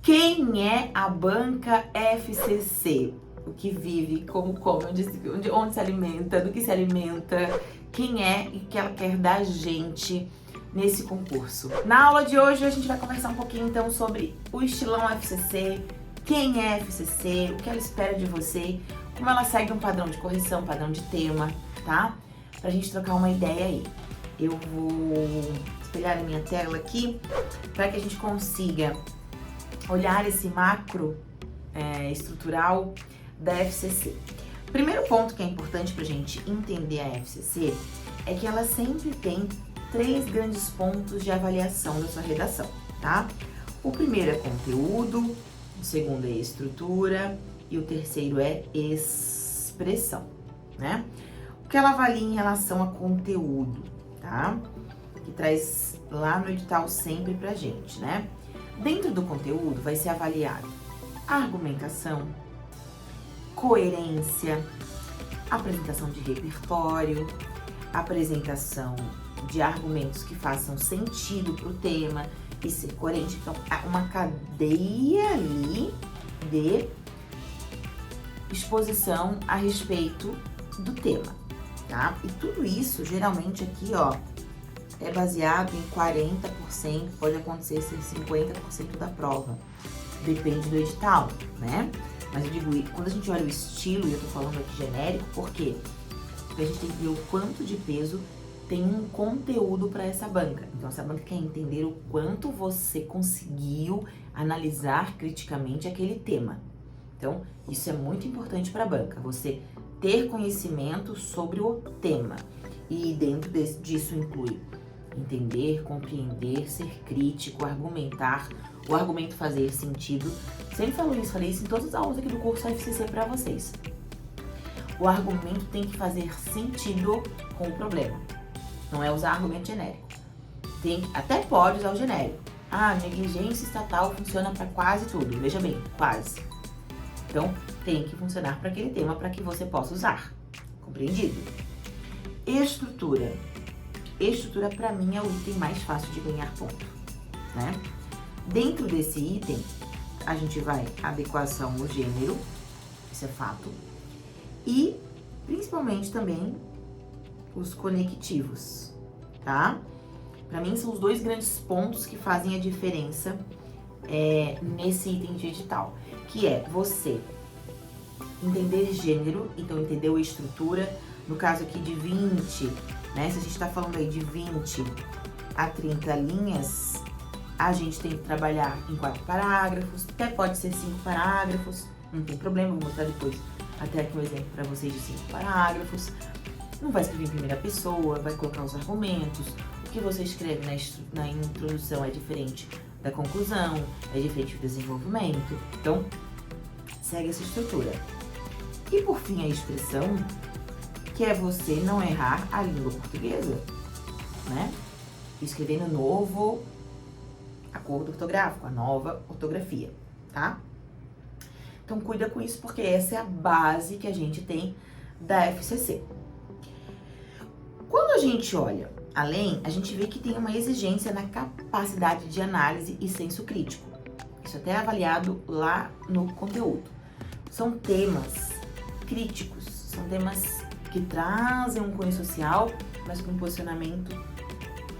Quem é a banca FCC? O que vive, como come, onde se alimenta, do que se alimenta, quem é e o que ela quer da gente nesse concurso. Na aula de hoje a gente vai conversar um pouquinho então sobre o estilão FCC, quem é FCC, o que ela espera de você, como ela segue um padrão de correção, padrão de tema, tá? Pra gente trocar uma ideia aí. Eu vou espelhar a minha tela aqui para que a gente consiga olhar esse macro estrutural da FCC. O primeiro ponto que é importante para a gente entender a FCC é que ela sempre tem 3 grandes pontos de avaliação da sua redação, tá? O primeiro é conteúdo, o segundo é estrutura e o terceiro é expressão, né? O que ela avalia em relação a conteúdo, tá? Que traz lá no edital sempre pra gente, né? Dentro do conteúdo vai ser avaliado argumentação, coerência, apresentação de repertório, apresentação de argumentos que façam sentido pro tema e ser coerente. Então, há uma cadeia ali de exposição a respeito do tema, tá? E tudo isso, geralmente aqui, ó, é baseado em 40%, pode acontecer ser 50% da prova. Depende do edital, né? Mas eu digo, quando a gente olha o estilo, e eu tô falando aqui genérico, por quê? Porque a gente tem que ver o quanto de peso tem um conteúdo para essa banca. Então, essa banca quer entender o quanto você conseguiu analisar criticamente aquele tema. Então, isso é muito importante para a banca, você ter conhecimento sobre o tema. E dentro disso inclui entender, compreender, ser crítico, argumentar, o argumento fazer sentido. Sempre falei isso em todas as aulas aqui do curso FCC para vocês. O argumento tem que fazer sentido com o problema. Não é usar argumento genérico. Até pode usar o genérico. Ah, negligência estatal funciona para quase tudo. Veja bem, quase. Então, tem que funcionar para aquele tema para que você possa usar. Compreendido? Estrutura. Estrutura, para mim, é o item mais fácil de ganhar ponto, né? Dentro desse item, a gente vai adequação ao gênero, isso é fato, e principalmente também os conectivos, tá? Para mim, são os 2 grandes pontos que fazem a diferença nesse item de edital, que é você entender gênero, então entender a estrutura, no caso aqui de 20, né? Se a gente está falando aí de 20 a 30 linhas, a gente tem que trabalhar em 4 parágrafos, até pode ser 5 parágrafos, não tem problema, vou mostrar depois até aqui um exemplo para vocês de 5 parágrafos. Não vai escrever em primeira pessoa, vai colocar os argumentos, o que você escreve na introdução é diferente da conclusão, é diferente do desenvolvimento, então segue essa estrutura. E por fim a expressão, que é você não errar a língua portuguesa, né? Escrever no novo acordo ortográfico, a nova ortografia, tá? Então cuida com isso, porque essa é a base que a gente tem da FCC. Quando a gente olha além, a gente vê que tem uma exigência na capacidade de análise e senso crítico. Isso até é avaliado lá no conteúdo. São temas críticos, são temas que trazem um cunho social, mas com um posicionamento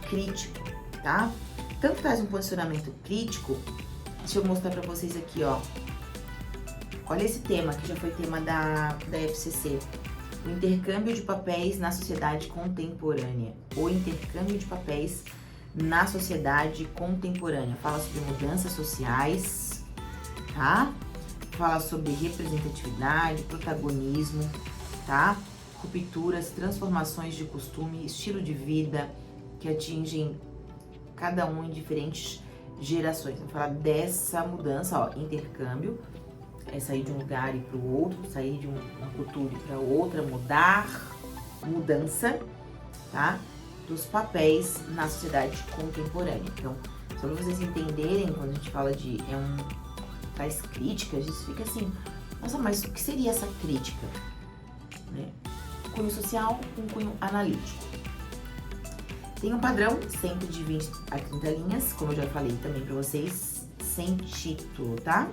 crítico, tá? Tanto traz um posicionamento crítico, deixa eu mostrar pra vocês aqui, ó. Olha esse tema, que já foi tema da FCC. O intercâmbio de papéis na sociedade contemporânea. O intercâmbio de papéis na sociedade contemporânea. Fala sobre mudanças sociais, tá? Fala sobre representatividade, protagonismo, tá? Rupturas, transformações de costume, estilo de vida que atingem cada um em diferentes gerações. Vamos falar dessa mudança, ó, intercâmbio, é sair de um lugar e para o outro, sair de uma cultura e para outra, mudança, tá? Dos papéis na sociedade contemporânea. Então, só para vocês entenderem, quando a gente fala de traz críticas, isso fica assim, nossa, mas o que seria essa crítica? Né? Cunho social com cunho analítico. Tem um padrão, sempre de 20 a 30 linhas, como eu já falei também para vocês, sem título, tá?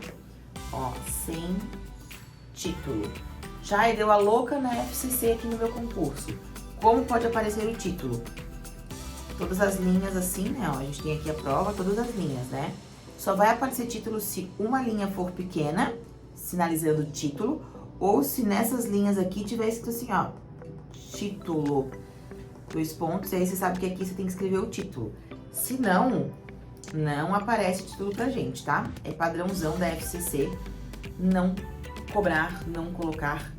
Ó, sem título. Já deu a louca na FCC aqui no meu concurso. Como pode aparecer o título? Todas as linhas assim, né? Ó, a gente tem aqui a prova, todas as linhas, né? Só vai aparecer título se uma linha for pequena, sinalizando o título, ou se nessas linhas aqui tiver escrito assim, ó, título, 2 pontos, e aí você sabe que aqui você tem que escrever o título. Se não, não aparece título pra gente, tá? É padrãozão da FCC não cobrar, não colocar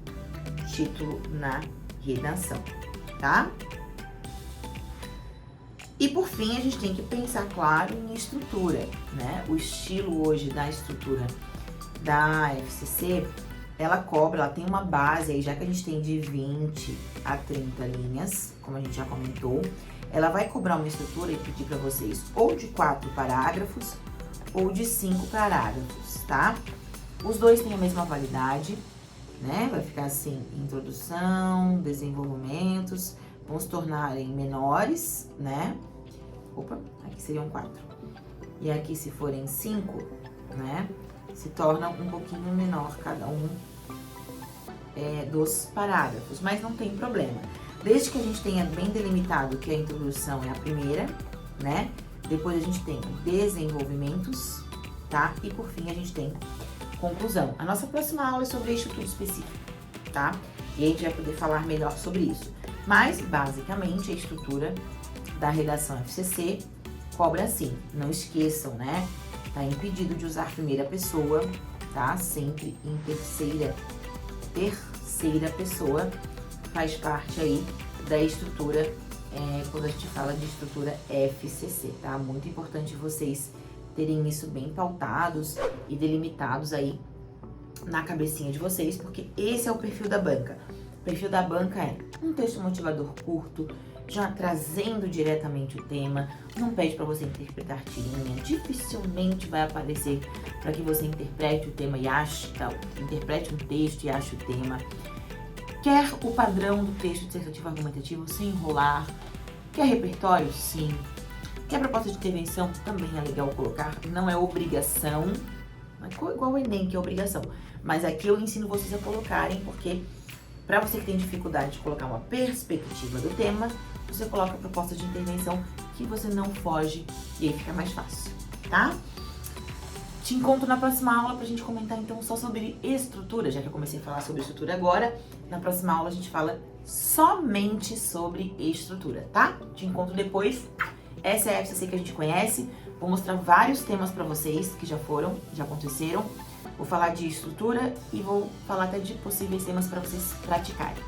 título na redação, tá? E por fim, a gente tem que pensar, claro, em estrutura, né? O estilo hoje da estrutura da FCC, ela cobra, ela tem uma base aí, já que a gente tem de 20 a 30 linhas, como a gente já comentou, ela vai cobrar uma estrutura e pedir para vocês ou de 4 parágrafos ou de 5 parágrafos, tá? Os dois têm a mesma validade, né? Vai ficar assim, introdução, desenvolvimentos, vão se tornarem menores, né? Opa, aqui seriam 4. E aqui, se forem 5, né? Se torna um pouquinho menor cada um dos parágrafos, mas não tem problema. Desde que a gente tenha bem delimitado que a introdução é a primeira, né? Depois a gente tem desenvolvimentos, tá? E por fim a gente tem conclusão. A nossa próxima aula é sobre estrutura específica, tá? E a gente vai poder falar melhor sobre isso. Mas, basicamente, a estrutura da redação FCC cobra assim. Não esqueçam, né? Tá impedido de usar primeira pessoa, tá? Sempre em terceira pessoa. Faz parte aí da estrutura, quando a gente fala de estrutura FCC, tá? Muito importante vocês terem isso bem pautados e delimitados aí na cabecinha de vocês, porque esse é o perfil da banca. O perfil da banca é um texto motivador curto, já trazendo diretamente o tema, não pede para você interpretar tirinha, dificilmente vai aparecer para que você interprete o tema e ache, interprete um texto e ache o tema. Quer o padrão do texto dissertativo argumentativo sem enrolar? Quer repertório? Sim. Quer proposta de intervenção? Também é legal colocar, não é obrigação, igual o Enem, que é obrigação. Mas aqui eu ensino vocês a colocarem, porque para você que tem dificuldade de colocar uma perspectiva do tema, você coloca a proposta de intervenção que você não foge e aí fica mais fácil, tá? Te encontro na próxima aula pra gente comentar então só sobre estrutura, já que eu comecei a falar sobre estrutura agora. Na próxima aula a gente fala somente sobre estrutura, tá? Te encontro depois. Essa é a FCC que a gente conhece. Vou mostrar vários temas pra vocês que já aconteceram. Vou falar de estrutura e vou falar até de possíveis temas para vocês praticarem.